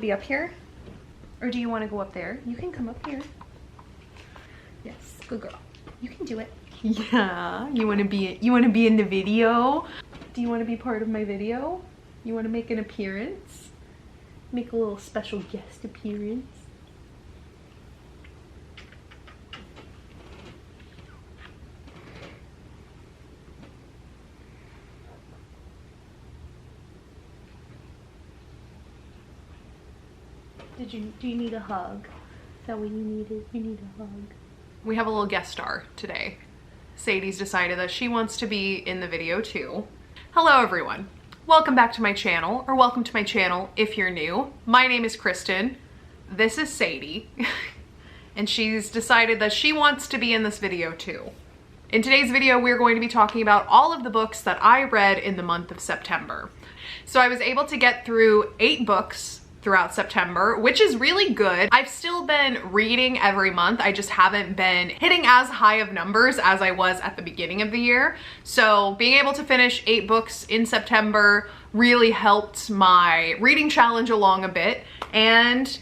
be up here? Or do you want to go up there? You can come up here. Yes, good girl. You can do it. Yeah, you want to be in the video? Do you want to be part of my video? You want to make an appearance? Make a little special guest appearance? Do you need a hug? Is that what you needed? You need a hug. We have a little guest star today. Sadie's decided that she wants to be in the video too. Hello everyone. Welcome back to my channel, or welcome to my channel if you're new. My name is Kristen. This is Sadie. And she's decided that she wants to be in this video too. In today's video, we're going to be talking about all of the books that I read in the month of September. So I was able to get through 8 books throughout September, which is really good. I've still been reading every month. I just haven't been hitting as high of numbers as I was at the beginning of the year. So being able to finish 8 books in September really helped my reading challenge along a bit and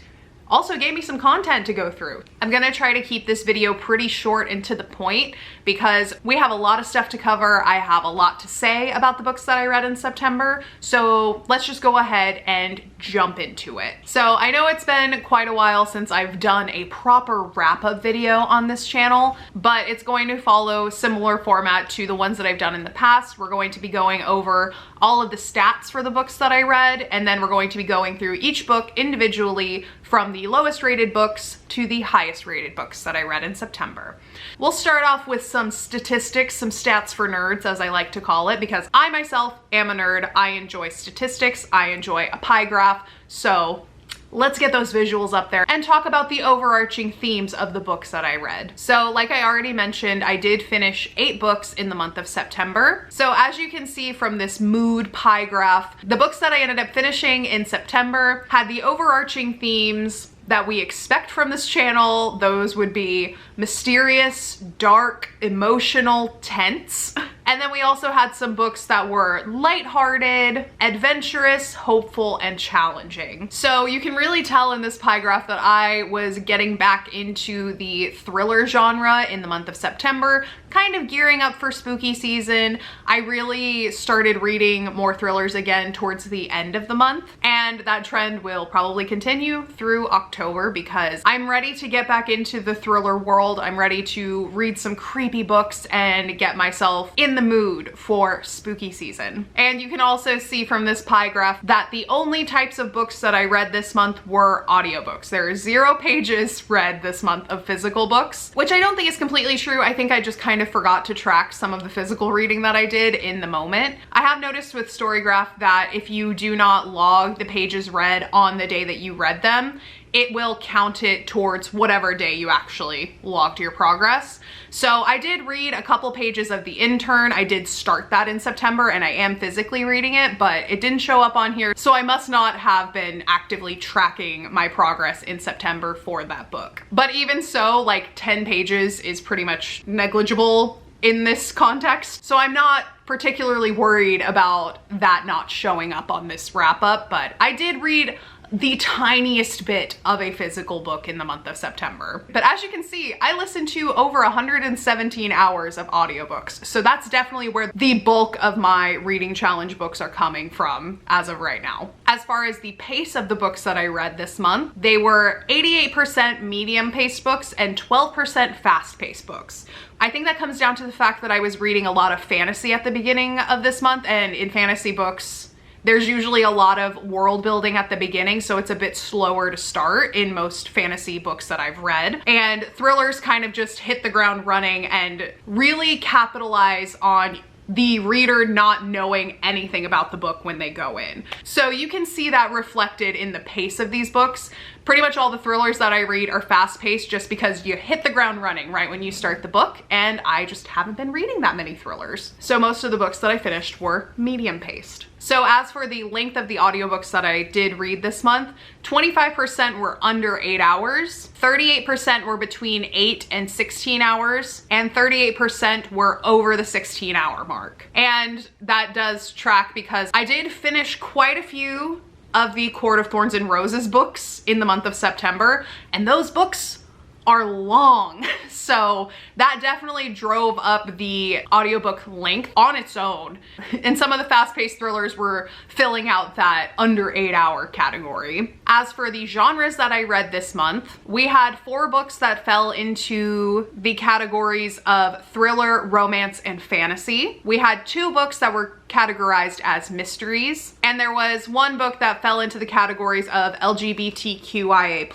also gave me some content to go through. I'm gonna try to keep this video pretty short and to the point because we have a lot of stuff to cover. I have a lot to say about the books that I read in September. So let's just go ahead and jump into it. So I know it's been quite a while since I've done a proper wrap-up video on this channel, but it's going to follow similar format to the ones that I've done in the past. We're going to be going over all of the stats for the books that I read, and then we're going to be going through each book individually from the lowest rated books to the highest rated books that I read in September. We'll start off with some statistics, some stats for nerds, as I like to call it, because I myself am a nerd. I enjoy statistics, I enjoy a pie graph, so let's get those visuals up there and talk about the overarching themes of the books that I read. So like I already mentioned, I did finish 8 books in the month of September. So as you can see from this mood pie graph, the books that I ended up finishing in September had the overarching themes that we expect from this channel. Those would be mysterious, dark, emotional, tense. And then we also had some books that were lighthearted, adventurous, hopeful, and challenging. So you can really tell in this pie graph that I was getting back into the thriller genre in the month of September, kind of gearing up for spooky season. I really started reading more thrillers again towards the end of the month, and that trend will probably continue through October because I'm ready to get back into the thriller world. I'm ready to read some creepy books and get myself in the mood for spooky season. And you can also see from this pie graph that the only types of books that I read this month were audiobooks. There are 0 pages read this month of physical books, which I don't think is completely true. I think I just kind of forgot to track some of the physical reading that I did in the moment. I have noticed with StoryGraph that if you do not log the pages read on the day that you read them, it will count it towards whatever day you actually logged your progress. So I did read a couple pages of The Intern. I did start that in September and I am physically reading it, but it didn't show up on here. So I must not have been actively tracking my progress in September for that book. But even so, like 10 pages is pretty much negligible in this context. So I'm not particularly worried about that not showing up on this wrap up, but I did read the tiniest bit of a physical book in the month of September. But as you can see, I listened to over 117 hours of audiobooks. So that's definitely where the bulk of my reading challenge books are coming from as of right now. As far as the pace of the books that I read this month, they were 88% medium paced books and 12% fast paced books. I think that comes down to the fact that I was reading a lot of fantasy at the beginning of this month, and in fantasy books, there's usually a lot of world building at the beginning, so it's a bit slower to start in most fantasy books that I've read. And thrillers kind of just hit the ground running and really capitalize on the reader not knowing anything about the book when they go in. So you can see that reflected in the pace of these books. Pretty much all the thrillers that I read are fast-paced just because you hit the ground running right when you start the book, and I just haven't been reading that many thrillers. So most of the books that I finished were medium-paced. So as for the length of the audiobooks that I did read this month, 25% were under 8 hours, 38% were between 8 and 16 hours, and 38% were over the 16-hour mark. And that does track because I did finish quite a few of the Court of Thorns and Roses books in the month of September, and those books are long. So that definitely drove up the audiobook length on its own. And some of the fast-paced thrillers were filling out that under 8-hour category. As for the genres that I read this month, we had 4 books that fell into the categories of thriller, romance, and fantasy. We had 2 books that were categorized as mysteries, and there was 1 book that fell into the categories of LGBTQIA+,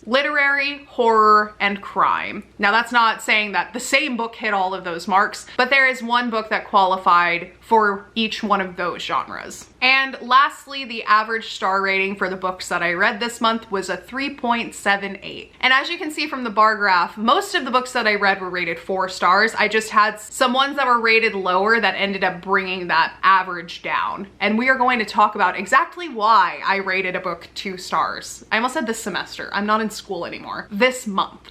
literary, horror, and crime. Now that's not saying that the same book hit all of those marks, but there is 1 book that qualified for each one of those genres. And lastly, the average star rating for the books that I read this month was a 3.78. And as you can see from the bar graph, most of the books that I read were rated 4 stars. I just had some ones that were rated lower that ended up bringing that average down. And we are going to talk about exactly why I rated a book 2 stars. I almost said this semester. I'm not in school anymore. This month.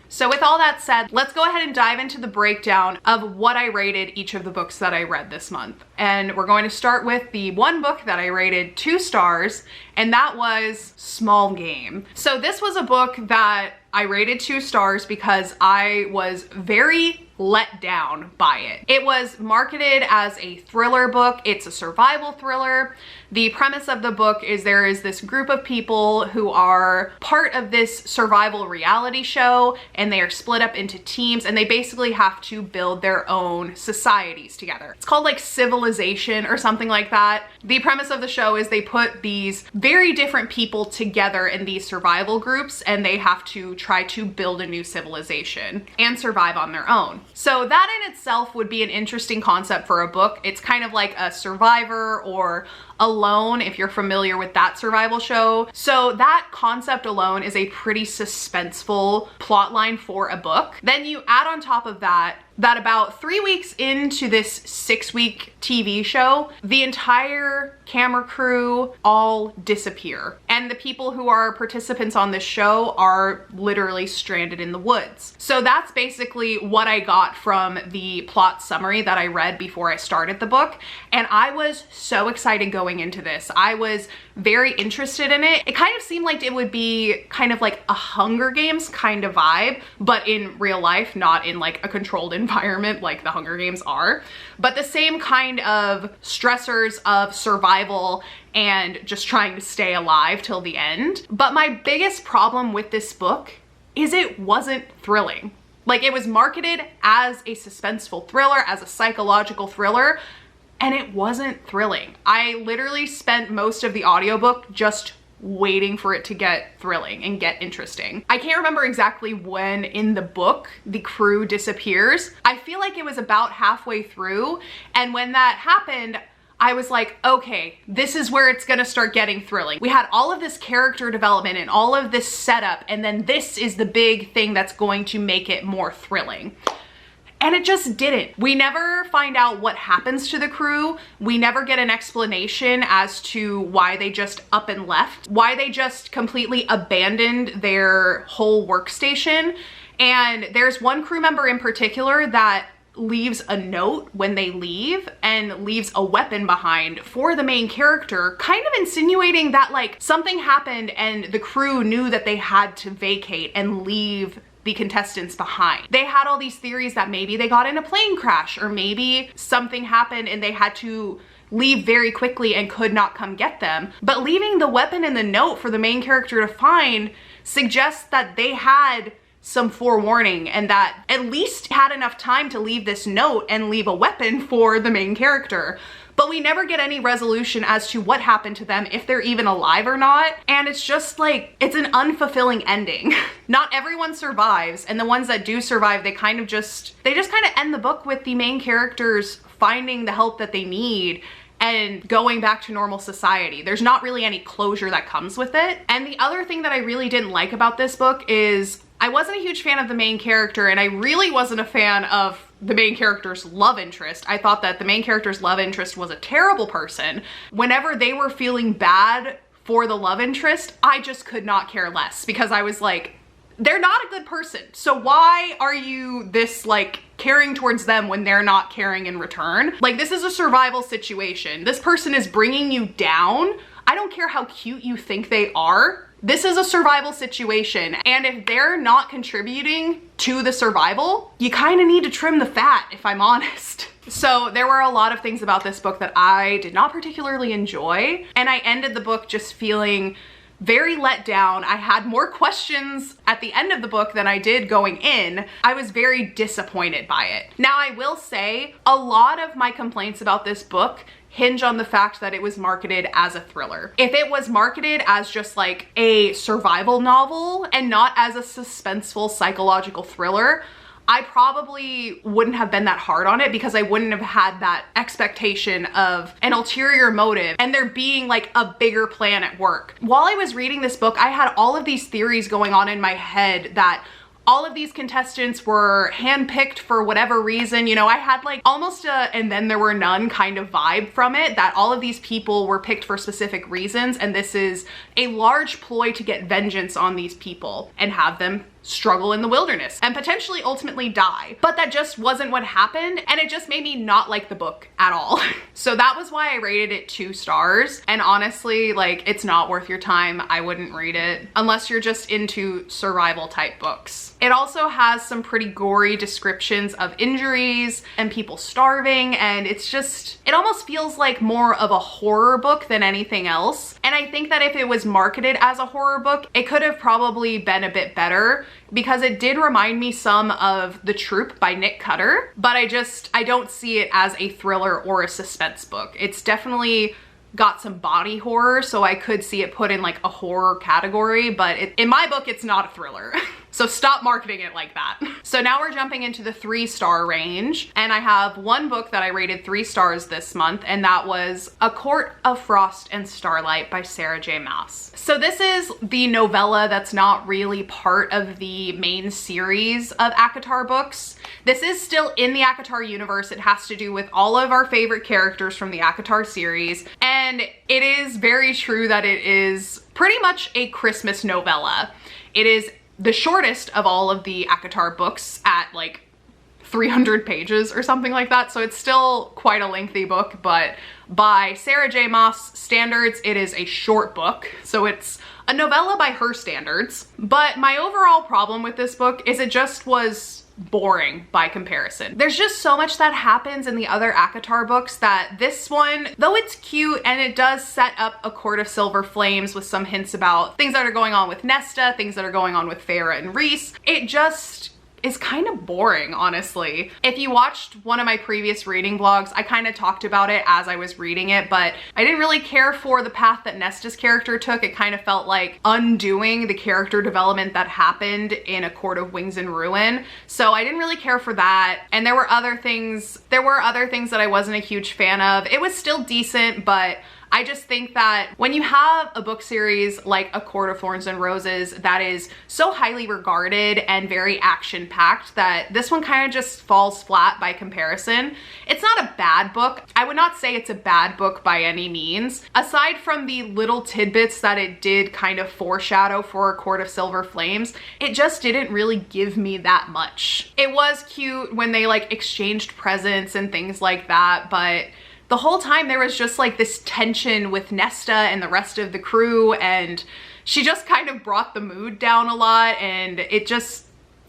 So with all that said, let's go ahead and dive into the breakdown of what I rated each of the books that I read this month. And we're going to start with the 1 book that I rated 2 stars, and that was Small Game. So this was a book that I rated 2 stars because I was very let down by it. It was marketed as a thriller book. It's a survival thriller. The premise of the book is there is this group of people who are part of this survival reality show, and they are split up into teams, and they basically have to build their own societies together. It's called like Civilization or something like that. The premise of the show is they put these very different people together in these survival groups, and they have to try to build a new civilization and survive on their own. So that in itself would be an interesting concept for a book. It's kind of like a Survivor or Alone, if you're familiar with that survival show. So that concept alone is a pretty suspenseful plotline for a book. Then you add on top of that about 3 weeks into this 6-week TV show, the entire camera crew all disappear. And the people who are participants on this show are literally stranded in the woods. So that's basically what I got from the plot summary that I read before I started the book. And I was so excited going into this. I was very interested in it. It kind of seemed like it would be kind of like a Hunger Games kind of vibe, but in real life, not in like a controlled environment like the Hunger Games are, but the same kind of stressors of survival and just trying to stay alive till the end. But my biggest problem with this book is it wasn't thrilling. Like, it was marketed as a suspenseful thriller, as a psychological thriller, and it wasn't thrilling. I literally spent most of the audiobook just waiting for it to get thrilling and get interesting. I can't remember exactly when in the book the crew disappears. I feel like it was about halfway through, and when that happened, I was like, okay, this is where it's gonna start getting thrilling. We had all of this character development and all of this setup, and then this is the big thing that's going to make it more thrilling. And it just didn't. We never find out what happens to the crew. We never get an explanation as to why they just up and left, why they just completely abandoned their whole workstation. And there's one crew member in particular that leaves a note when they leave and leaves a weapon behind for the main character, kind of insinuating that like something happened and the crew knew that they had to vacate and leave the contestants behind. They had all these theories that maybe they got in a plane crash, or maybe something happened and they had to leave very quickly and could not come get them. But leaving the weapon and the note for the main character to find suggests that they had some forewarning and that at least had enough time to leave this note and leave a weapon for the main character. But we never get any resolution as to what happened to them, if they're even alive or not. And it's just like, it's an unfulfilling ending. Not everyone survives, and the ones that do survive, they just kind of end the book with the main characters finding the help that they need and going back to normal society. There's not really any closure that comes with it. And the other thing that I really didn't like about this book is I wasn't a huge fan of the main character, and I really wasn't a fan of the main character's love interest. I thought that the main character's love interest was a terrible person. Whenever they were feeling bad for the love interest, I just could not care less, because I was like, they're not a good person. So why are you this like caring towards them when they're not caring in return? Like, this is a survival situation. This person is bringing you down. I I don't care how cute you think they are. This is a survival situation, and if they're not contributing to the survival, you kind of need to trim the fat, if I'm honest. So there were a lot of things about this book that I did not particularly enjoy, and I ended the book just feeling very let down. I had more questions at the end of the book than I did going in. I was very disappointed by it. Now, I will say a lot of my complaints about this book hinge on the fact that it was marketed as a thriller. If it was marketed as just like a survival novel and not as a suspenseful psychological thriller, I probably wouldn't have been that hard on it because I wouldn't have had that expectation of an ulterior motive and there being like a bigger plan at work. While I was reading this book, I had all of these theories going on in my head that all of these contestants were handpicked for whatever reason. You know, I had like almost a and then there were none kind of vibe from it, that all of these people were picked for specific reasons, and this is a large ploy to get vengeance on these people and have them struggle in the wilderness and potentially ultimately die. But that just wasn't what happened, and it just made me not like the book at all. So that was why I rated it 2 stars. And honestly, like, it's not worth your time. I wouldn't read it unless you're just into survival type books. It also has some pretty gory descriptions of injuries and people starving, and it's just, it almost feels like more of a horror book than anything else. And I think that if it was marketed as a horror book, it could have probably been a bit better, because it did remind me some of The Troop by Nick Cutter, but I don't see it as a thriller or a suspense book. It's definitely got some body horror, so I could see it put in like a horror category, but in my book, it's not a thriller. So stop marketing it like that. So now we're jumping into the 3-star range, and I have one book that I rated 3 stars this month, and that was A Court of Frost and Starlight by Sarah J. Maas. So this is the novella that's not really part of the main series of ACOTAR books. This is still in the ACOTAR universe. It has to do with all of our favorite characters from the ACOTAR series, and it is very true that it is pretty much a Christmas novella. It is the shortest of all of the ACOTAR books at like 300 pages or something like that. So it's still quite a lengthy book, but by Sarah J. Maas standards, it is a short book. So it's a novella by her standards. But my overall problem with this book is it just was boring by comparison. There's just so much that happens in the other ACOTAR books that this one, though it's cute and it does set up A Court of Silver Flames with some hints about things that are going on with Nesta, things that are going on with Farah and Rhys, it just is kind of boring, honestly. If you watched one of my previous reading vlogs, I kind of talked about it as I was reading it, but I didn't really care for the path that Nesta's character took. It kind of felt like undoing the character development that happened in A Court of Wings and Ruin. So I didn't really care for that. And there were other things that I wasn't a huge fan of. It was still decent, but I just think that when you have a book series like A Court of Thorns and Roses that is so highly regarded and very action-packed, that this one kind of just falls flat by comparison. It's not a bad book. I would not say it's a bad book by any means. Aside from the little tidbits that it did kind of foreshadow for A Court of Silver Flames, it just didn't really give me that much. It was cute when they like exchanged presents and things like that, but the whole time there was just like this tension with Nesta and the rest of the crew, and she just kind of brought the mood down a lot, and it just,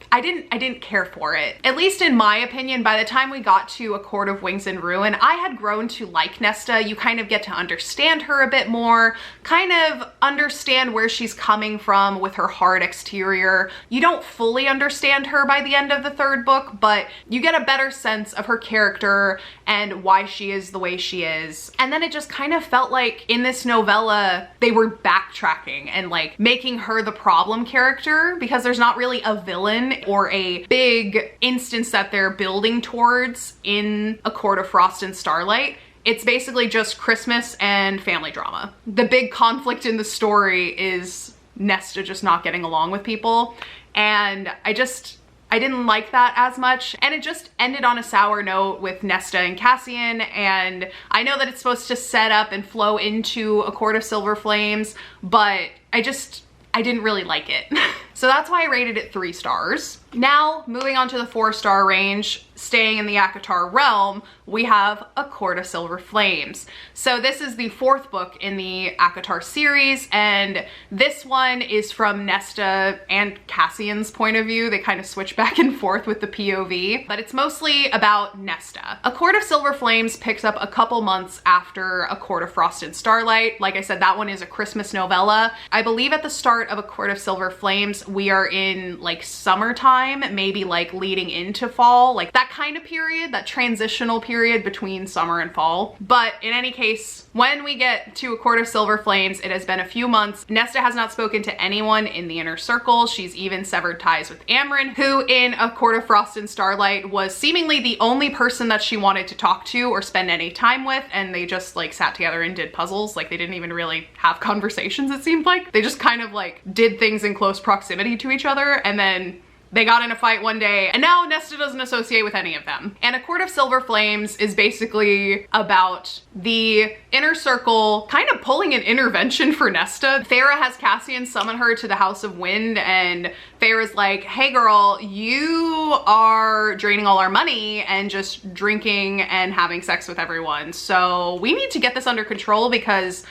I didn't care for it. At least in my opinion, by the time we got to A Court of Wings and Ruin, I had grown to like Nesta. You kind of get to understand her a bit more, kind of understand where she's coming from with her hard exterior. You don't fully understand her by the end of the 3rd book, but you get a better sense of her character and why she is the way she is. And then it just kind of felt like in this novella, they were backtracking and like making her the problem character, because there's not really a villain or a big instance that they're building towards in A Court of Frost and Starlight. It's basically just Christmas and family drama. The big conflict in the story is Nesta just not getting along with people, and I didn't like that as much, and it just ended on a sour note with Nesta and Cassian, and I know that it's supposed to set up and flow into A Court of Silver Flames, but I didn't really like it. So that's why I rated it 3 stars. Now, moving on to the 4-star range, staying in the ACOTAR realm, we have A Court of Silver Flames. So this is the 4th book in the ACOTAR series, and this one is from Nesta and Cassian's point of view. They kind of switch back and forth with the POV, but it's mostly about Nesta. A Court of Silver Flames picks up a couple months after A Court of Frost and Starlight. Like I said, that one is a Christmas novella. I believe at the start of A Court of Silver Flames, we are in like summertime, maybe like leading into fall, like that kind of period, that transitional period between summer and fall. But in any case, when we get to A Court of Silver Flames, it has been a few months. Nesta has not spoken to anyone in the inner circle. She's even severed ties with Amryn, who in A Court of Frost and Starlight was seemingly the only person that she wanted to talk to or spend any time with, and they just like sat together and did puzzles. Like they didn't even really have conversations, it seemed like. They just kind of like did things in close proximity to each other, and then they got in a fight one day, and now Nesta doesn't associate with any of them. And A Court of Silver Flames is basically about the inner circle kind of pulling an intervention for Nesta. Feyre has Cassian summon her to the House of Wind, and Feyre's like, hey girl, you are draining all our money and just drinking and having sex with everyone. So we need to get this under control because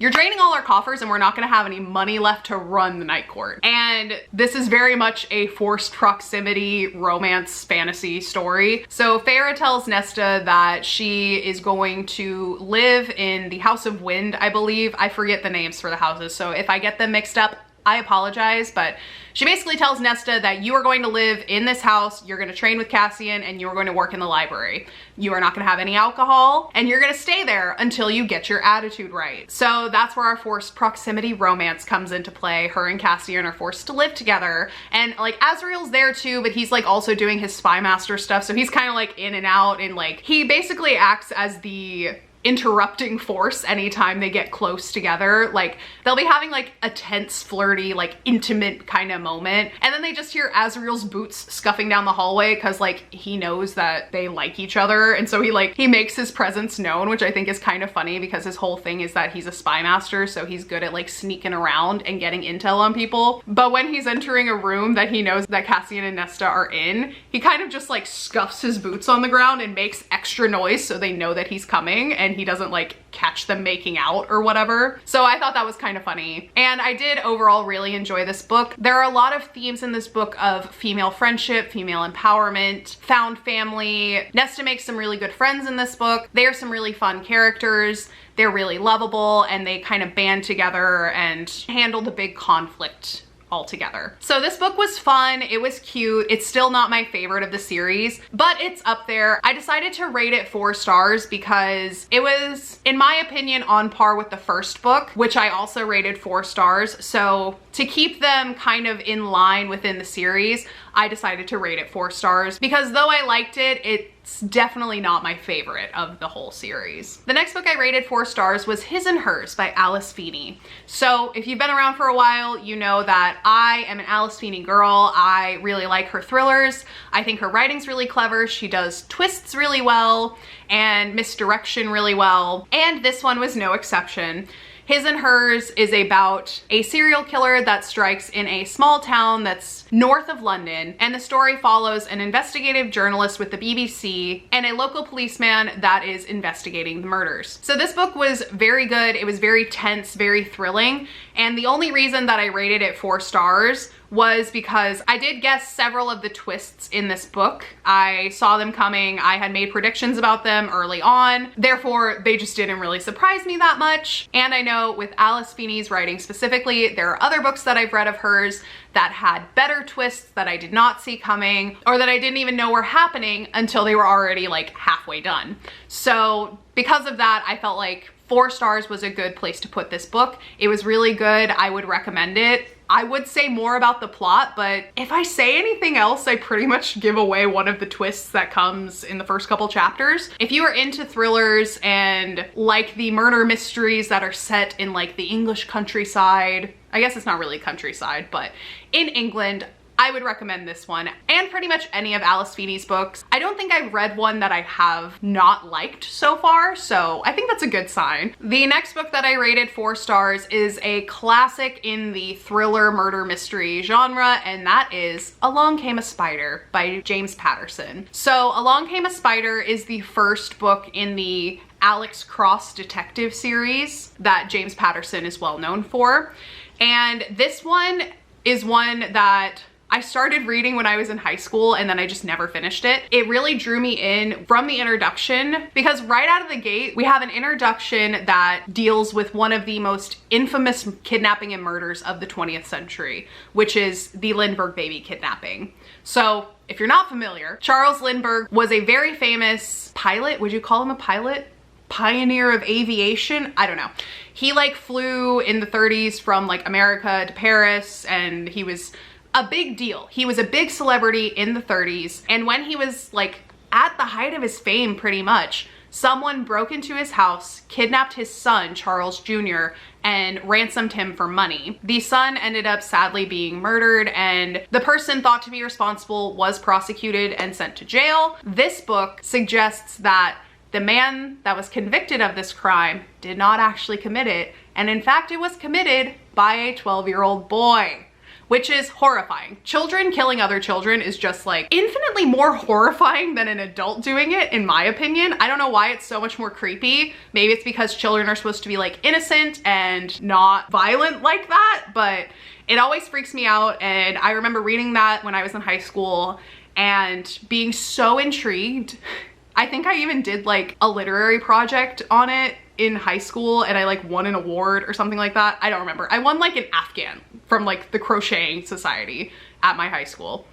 you're draining all our coffers and we're not gonna have any money left to run the Night Court. And this is very much a forced proximity romance fantasy story. So Feyre tells Nesta that she is going to live in the House of Wind, I believe. I forget the names for the houses, so if I get them mixed up, I apologize, but she basically tells Nesta that you are going to live in this house, you're going to train with Cassian, and you're going to work in the library. You are not going to have any alcohol, and you're going to stay there until you get your attitude right. So that's where our forced proximity romance comes into play. Her and Cassian are forced to live together, and like Azriel's there too, but he's like also doing his spy master stuff, so he's kind of like in and out, and like he basically acts as the interrupting force anytime they get close together. Like they'll be having like a tense, flirty, like intimate kind of moment, and then they just hear Azriel's boots scuffing down the hallway because like he knows that they like each other, and so he makes his presence known, which I think is kind of funny because his whole thing is that he's a spy master, so he's good at like sneaking around and getting intel on people. But when he's entering a room that he knows that Cassian and Nesta are in, he kind of just like scuffs his boots on the ground and makes extra noise so they know that he's coming, and he doesn't like catch them making out or whatever. So I thought that was kind of funny. And I did overall really enjoy this book. There are a lot of themes in this book of female friendship, female empowerment, found family. Nesta makes some really good friends in this book. They are some really fun characters. They're really lovable, and they kind of band together and handle the big conflict all together. So this book was fun, it was cute. It's still not my favorite of the series, but it's up there. I decided to rate it 4 stars because it was, in my opinion, on par with the first book, which I also rated 4 stars. So to keep them kind of in line within the series, I decided to rate it 4 stars because though I liked it, it's definitely not my favorite of the whole series. The next book I rated 4 stars was His and Hers by Alice Feeney. So if you've been around for a while, you know that I am an Alice Feeney girl. I really like her thrillers. I think her writing's really clever. She does twists really well and misdirection really well, and this one was no exception. His and Hers is about a serial killer that strikes in a small town that's north of London, and the story follows an investigative journalist with the BBC and a local policeman that is investigating the murders. So this book was very good. It was very tense, very thrilling, and the only reason that I rated it 4 stars was because I did guess several of the twists in this book. I saw them coming. I had made predictions about them early on. Therefore, they just didn't really surprise me that much. And I know with Alice Feeney's writing specifically, there are other books that I've read of hers that had better twists that I did not see coming, or that I didn't even know were happening until they were already like halfway done. So because of that, I felt like 4 stars was a good place to put this book. It was really good. I would recommend it. I would say more about the plot, but if I say anything else, I pretty much give away one of the twists that comes in the first couple chapters. If you are into thrillers and like the murder mysteries that are set in like the English countryside, I guess it's not really countryside, but in England, I would recommend this one and pretty much any of Alice Feeney's books. I don't think I've read one that I have not liked so far, so I think that's a good sign. The next book that I rated 4 stars is a classic in the thriller murder mystery genre, and that is Along Came a Spider by James Patterson. So Along Came a Spider is the first book in the Alex Cross detective series that James Patterson is well known for. And this one is one that I started reading when I was in high school and then I just never finished it. It really drew me in from the introduction because right out of the gate, we have an introduction that deals with one of the most infamous kidnapping and murders of the 20th century, which is the Lindberg baby kidnapping. So if you're not familiar, Charles Lindberg was a very famous pilot. Would you call him a pilot? Pioneer of aviation? I don't know. He like flew in the 30s from like America to Paris, and he was a big deal. He was a big celebrity in the 30s. And when he was like at the height of his fame pretty much, someone broke into his house, kidnapped his son, Charles Jr., and ransomed him for money. The son ended up sadly being murdered, and the person thought to be responsible was prosecuted and sent to jail. This book suggests that the man that was convicted of this crime did not actually commit it, and in fact it was committed by a 12-year-old boy, which is horrifying. Children killing other children is just like infinitely more horrifying than an adult doing it, in my opinion. I don't know why it's so much more creepy. Maybe it's because children are supposed to be like innocent and not violent like that, but it always freaks me out. And I remember reading that when I was in high school and being so intrigued. I think I even did like a literary project on it in high school, and I like won an award or something like that. I don't remember. I won like an Afghan from like the crocheting society at my high school,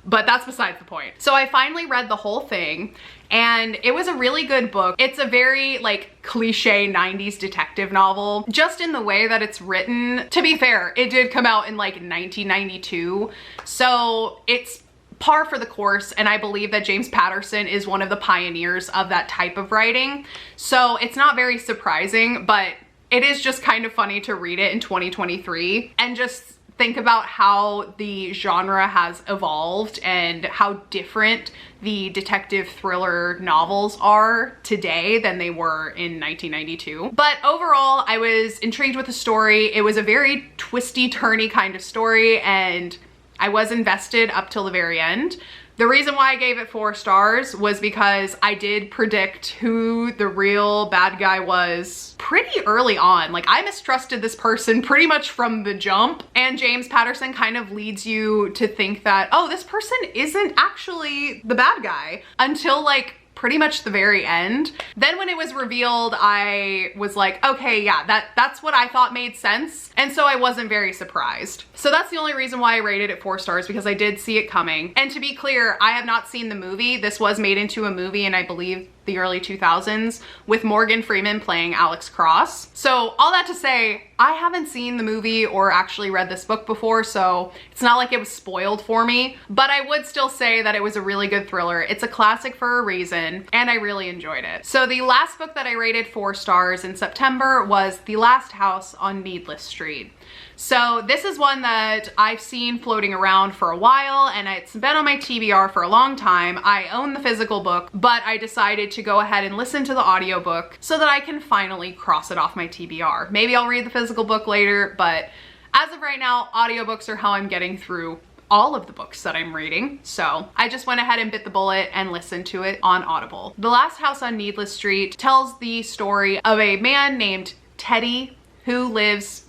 but that's besides the point. So I finally read the whole thing, and it was a really good book. It's a very like cliche 90s detective novel, just in the way that it's written. To be fair, it did come out in like 1992, so it's par for the course, and I believe that James Patterson is one of the pioneers of that type of writing. So it's not very surprising, but it is just kind of funny to read it in 2023 and just think about how the genre has evolved and how different the detective thriller novels are today than they were in 1992. But overall, I was intrigued with the story. It was a very twisty, turny kind of story, and I was invested up till the very end. The reason why I gave it 4 stars was because I did predict who the real bad guy was pretty early on. Like, I mistrusted this person pretty much from the jump, and James Patterson kind of leads you to think that, oh, this person isn't actually the bad guy until like pretty much the very end. Then when it was revealed, I was like, okay, yeah, that's what I thought made sense. And so I wasn't very surprised. So that's the only reason why I rated it 4 stars, because I did see it coming. And to be clear, I have not seen the movie. This was made into a movie in, I believe, the early 2000s with Morgan Freeman playing Alex Cross. So all that to say, I haven't seen the movie or actually read this book before, so it's not like it was spoiled for me, but I would still say that it was a really good thriller. It's a classic for a reason, and I really enjoyed it. So the last book that I rated 4 stars in September was The Last House on Needless Street. So this is one that I've seen floating around for a while, and it's been on my TBR for a long time. I own the physical book, but I decided to go ahead and listen to the audiobook so that I can finally cross it off my TBR. Maybe I'll read the physical book later, but as of right now, audiobooks are how I'm getting through all of the books that I'm reading. So I just went ahead and bit the bullet and listened to it on Audible. The Last House on Needless Street tells the story of a man named Teddy who lives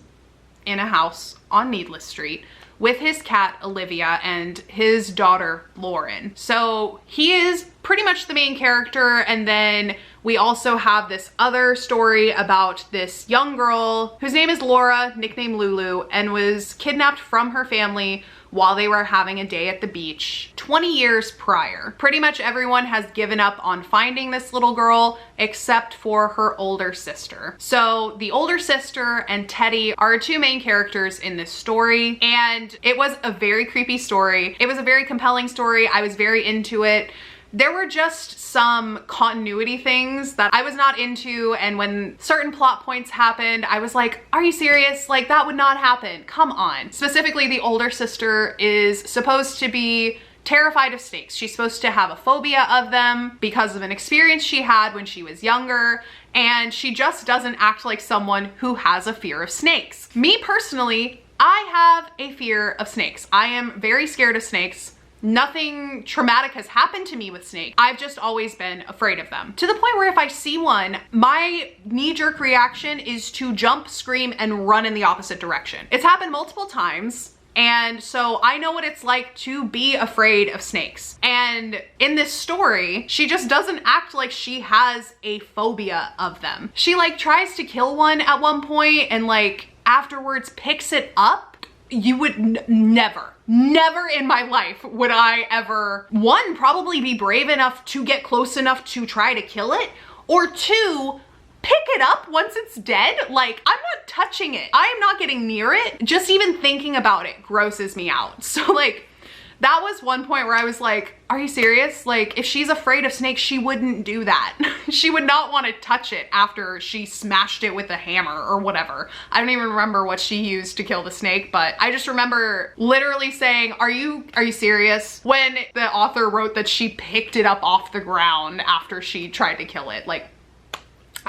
in a house on Needless Street with his cat Olivia and his daughter Lauren. So he is pretty much the main character, and then we also have this other story about this young girl whose name is Laura, nicknamed Lulu, and was kidnapped from her family while they were having a day at the beach 20 years prior. Pretty much everyone has given up on finding this little girl except for her older sister. So the older sister and Teddy are 2 main characters in this story, and it was a very creepy story. It was a very compelling story. I was very into it. there were just some continuity things that I was not into, and when certain plot points happened, I was like, are you serious? Like, that would not happen. Come on. Specifically, the older sister is supposed to be terrified of snakes. She's supposed to have a phobia of them because of an experience she had when she was younger, and she just doesn't act like someone who has a fear of snakes. Me personally, I have a fear of snakes. I am very scared of snakes. Nothing traumatic has happened to me with snakes. I've just always been afraid of them. To the point where if I see one, my knee-jerk reaction is to jump, scream, and run in the opposite direction. It's happened multiple times. And so I know what it's like to be afraid of snakes. And in this story, she just doesn't act like she has a phobia of them. She like tries to kill one at one point and like afterwards picks it up. You would never in my life would I ever, one, probably be brave enough to get close enough to try to kill it, or two, pick it up once it's dead. Like, I'm not touching it. I am not getting near it. Just even thinking about it grosses me out. So like, that was one point where I was like, are you serious? Like, if she's afraid of snakes, she wouldn't do that. She would not want to touch it after she smashed it with a hammer or whatever. I don't even remember what she used to kill the snake, but I just remember literally saying, are you serious? When the author wrote that she picked it up off the ground after she tried to kill it. Like,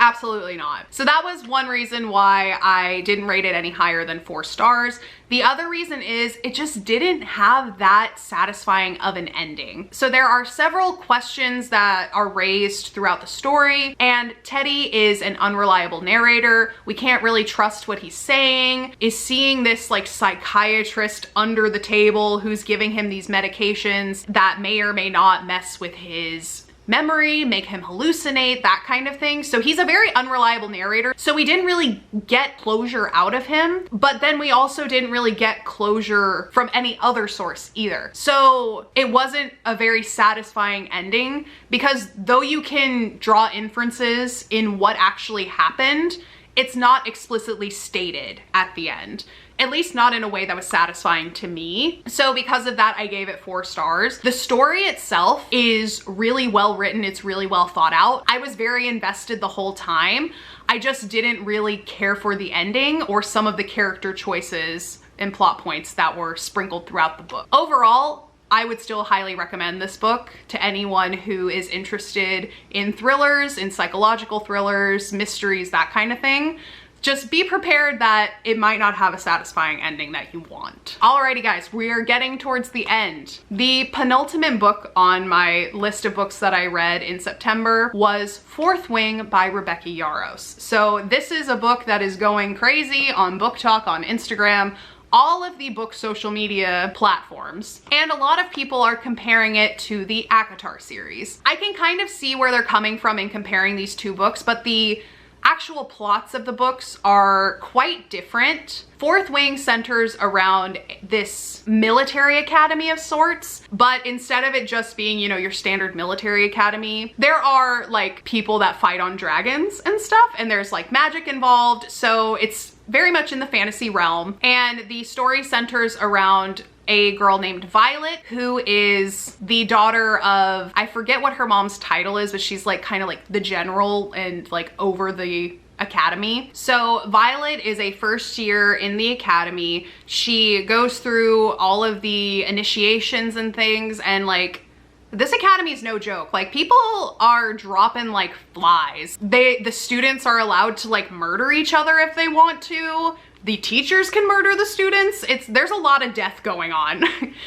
absolutely not. So that was one reason why I didn't rate it any higher than 4 stars. The other reason is it just didn't have that satisfying of an ending. So there are several questions that are raised throughout the story, and Teddy is an unreliable narrator. We can't really trust what he's saying. Is seeing this like psychiatrist under the table who's giving him these medications that may or may not mess with his memory, make him hallucinate, that kind of thing. So he's a very unreliable narrator. So we didn't really get closure out of him, but then we also didn't really get closure from any other source either. So it wasn't a very satisfying ending, because though you can draw inferences in what actually happened, it's not explicitly stated at the end. At least not in a way that was satisfying to me. So because of that, I gave it 4 stars. The story itself is really well written. It's really well thought out. I was very invested the whole time. I just didn't really care for the ending or some of the character choices and plot points that were sprinkled throughout the book. Overall, I would still highly recommend this book to anyone who is interested in thrillers, in psychological thrillers, mysteries, that kind of thing. Just be prepared that it might not have a satisfying ending that you want. Alrighty guys, we are getting towards the end. The penultimate book on my list of books that I read in September was Fourth Wing by Rebecca Yarros. So this is a book that is going crazy on Book Talk, on Instagram, all of the book social media platforms, and a lot of people are comparing it to the ACOTAR series. I can kind of see where they're coming from in comparing these two books, but the actual plots of the books are quite different. Fourth Wing centers around this military academy of sorts, but instead of it just being, you know, your standard military academy, there are like people that fight on dragons and stuff, and there's like magic involved, so it's very much in the fantasy realm. And the story centers around a girl named Violet, who is the daughter of, I forget what her mom's title is, but she's like kind of like the general and like over the academy. So Violet is a first year in the academy. She goes through all of the initiations and things, and like, this academy is no joke. Like, people are dropping like flies. The students are allowed to like murder each other if they want to. The teachers can murder the students. There's a lot of death going on.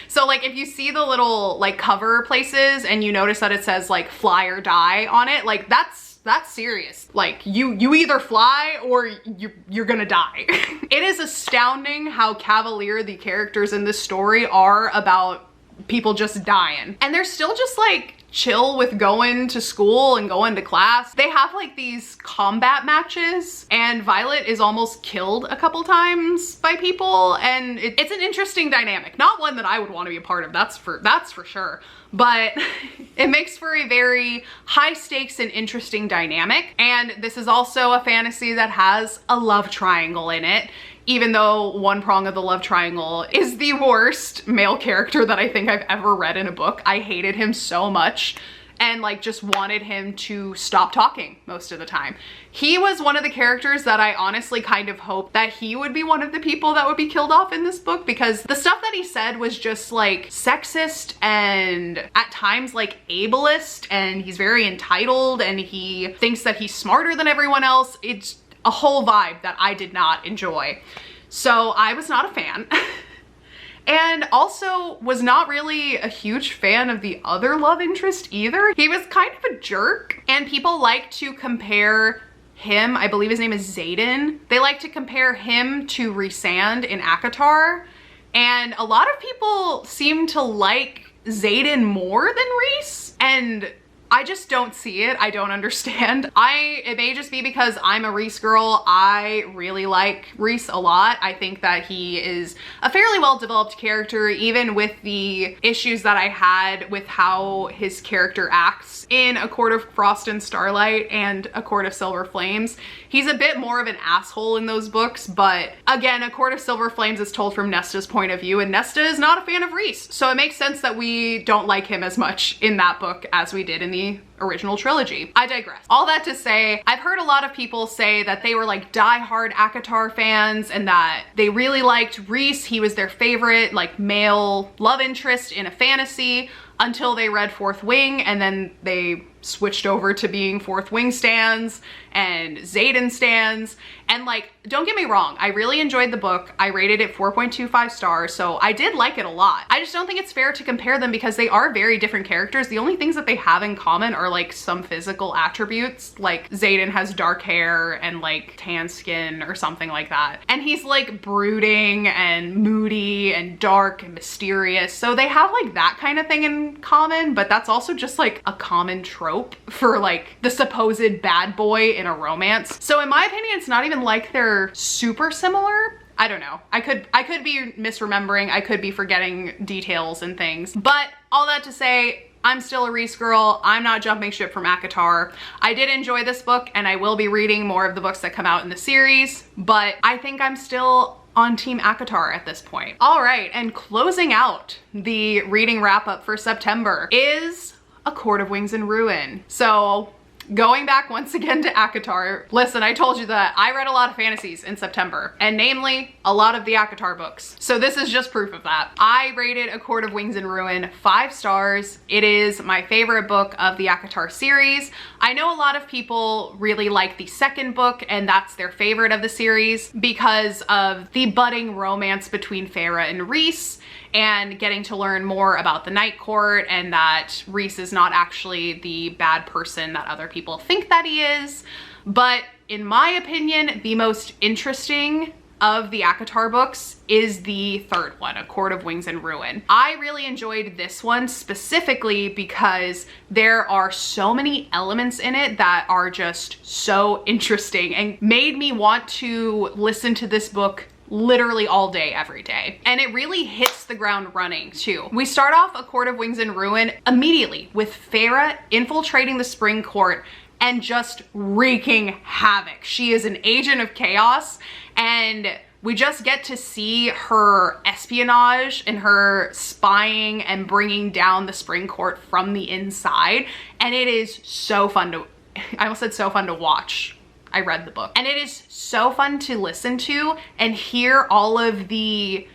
So like, if you see the little like cover places and you notice that it says like fly or die on it, like that's serious. Like, you either fly or you're gonna die. It is astounding how cavalier the characters in this story are about people just dying. And they're still just like chill with going to school and going to class. They have like these combat matches, and Violet is almost killed a couple times by people, and it's an interesting dynamic. Not one that I would want to be a part of, that's for sure. But it makes for a very high stakes and interesting dynamic. And this is also a fantasy that has a love triangle in it, even though one prong of the love triangle is the worst male character that I think I've ever read in a book. I hated him so much. and like just wanted him to stop talking most of the time. He was one of the characters that I honestly kind of hoped that he would be one of the people that would be killed off in this book, because the stuff that he said was just like sexist and at times like ableist, and he's very entitled and he thinks that he's smarter than everyone else. It's a whole vibe that I did not enjoy. So I was not a fan. And also was not really a huge fan of the other love interest either. He was kind of a jerk, and people like to compare him, I believe his name is Xaden, they like to compare him to Rhysand in ACOTAR, and a lot of people seem to like Xaden more than Rhys, and I just don't see it. I don't understand. It may just be because I'm a Rhys girl. I really like Rhys a lot. I think that he is a fairly well-developed character, even with the issues that I had with how his character acts in A Court of Frost and Starlight and A Court of Silver Flames. He's a bit more of an asshole in those books, but again, A Court of Silver Flames is told from Nesta's point of view, and Nesta is not a fan of Rhys. So it makes sense that we don't like him as much in that book as we did in the original trilogy. I digress. All that to say, I've heard a lot of people say that they were like die-hard ACOTAR fans and that they really liked Rhys. He was their favorite like male love interest in a fantasy until they read Fourth Wing, and then they switched over to being Fourth Wing stans and Xaden stans. And like, don't get me wrong, I really enjoyed the book. I rated it 4.25 stars, so I did like it a lot. I just don't think it's fair to compare them because they are very different characters. The only things that they have in common are like some physical attributes, like Xaden has dark hair and like tan skin or something like that. And he's like brooding and moody and dark and mysterious. So they have like that kind of thing in common, but that's also just like a common trope for like the supposed bad boy in a romance. So in my opinion, it's not even like they're super similar. I don't know. I could be misremembering. I could be forgetting details and things. But all that to say, I'm still a Rhys girl. I'm not jumping ship from ACOTAR. I did enjoy this book, and I will be reading more of the books that come out in the series, but I think I'm still on Team ACOTAR at this point. All right, and closing out the reading wrap up for September is A Court of Wings and Ruin. So going back once again to ACOTAR, listen, I told you that I read a lot of fantasies in September, and namely a lot of the ACOTAR books. So this is just proof of that. I rated A Court of Wings and Ruin 5 stars. It is my favorite book of the ACOTAR series. I know a lot of people really like the second book, and that's their favorite of the series because of the budding romance between Feyre and Rhys, and getting to learn more about the Night Court, and that Rhys is not actually the bad person that other people think that he is. But in my opinion, the most interesting of the ACOTAR books is the third one, A Court of Wings and Ruin. I really enjoyed this one specifically because there are so many elements in it that are just so interesting and made me want to listen to this book literally all day, every day. And it really hits the ground running too. We start off A Court of Wings and Ruin immediately with Feyre infiltrating the Spring Court and just wreaking havoc. She is an agent of chaos, and we just get to see her espionage and her spying and bringing down the Spring Court from the inside. And it is so fun to, I almost said so fun to watch. I read the book. And it is so fun to listen to and hear all of the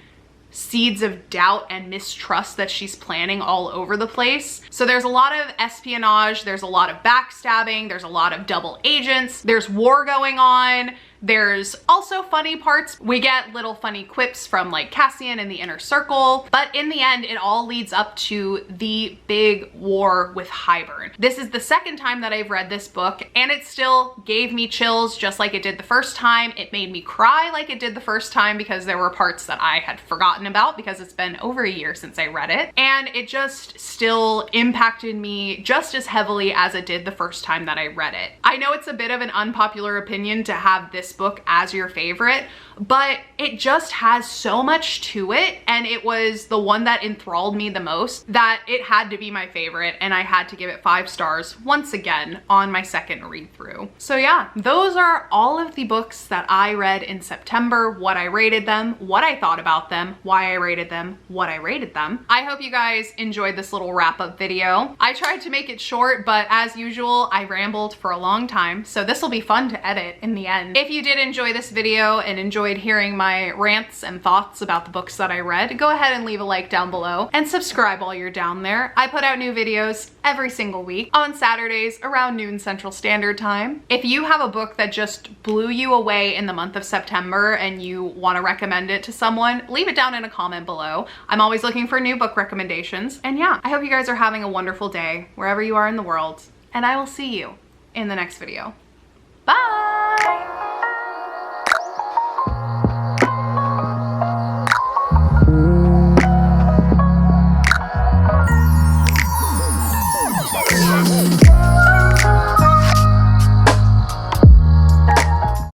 seeds of doubt and mistrust that she's planting all over the place. So there's a lot of espionage, there's a lot of backstabbing, there's a lot of double agents, there's war going on. There's also funny parts. We get little funny quips from like Cassian and the Inner Circle, but in the end, it all leads up to the big war with Hybern. This is the second time that I've read this book, and it still gave me chills just like it did the first time. It made me cry like it did the first time because there were parts that I had forgotten about because it's been over a year since I read it. And it just still impacted me just as heavily as it did the first time that I read it. I know it's a bit of an unpopular opinion to have this book as your favorite, but it just has so much to it, and it was the one that enthralled me the most that it had to be my favorite, and I had to give it 5 stars once again on my second read through. So yeah, those are all of the books that I read in September, what I rated them, what I thought about them, why I rated them, what I rated them. I hope you guys enjoyed this little wrap-up video. I tried to make it short, but as usual, I rambled for a long time, so this will be fun to edit in the end. If you did enjoy this video and enjoyed hearing my rants and thoughts about the books that I read, go ahead and leave a like down below and subscribe while you're down there. I put out new videos every single week on Saturdays around noon Central Standard Time. If you have a book that just blew you away in the month of September and you want to recommend it to someone, leave it down in a comment below. I'm always looking for new book recommendations. And yeah, I hope you guys are having a wonderful day wherever you are in the world, and I will see you in the next video. Bye! Yeah.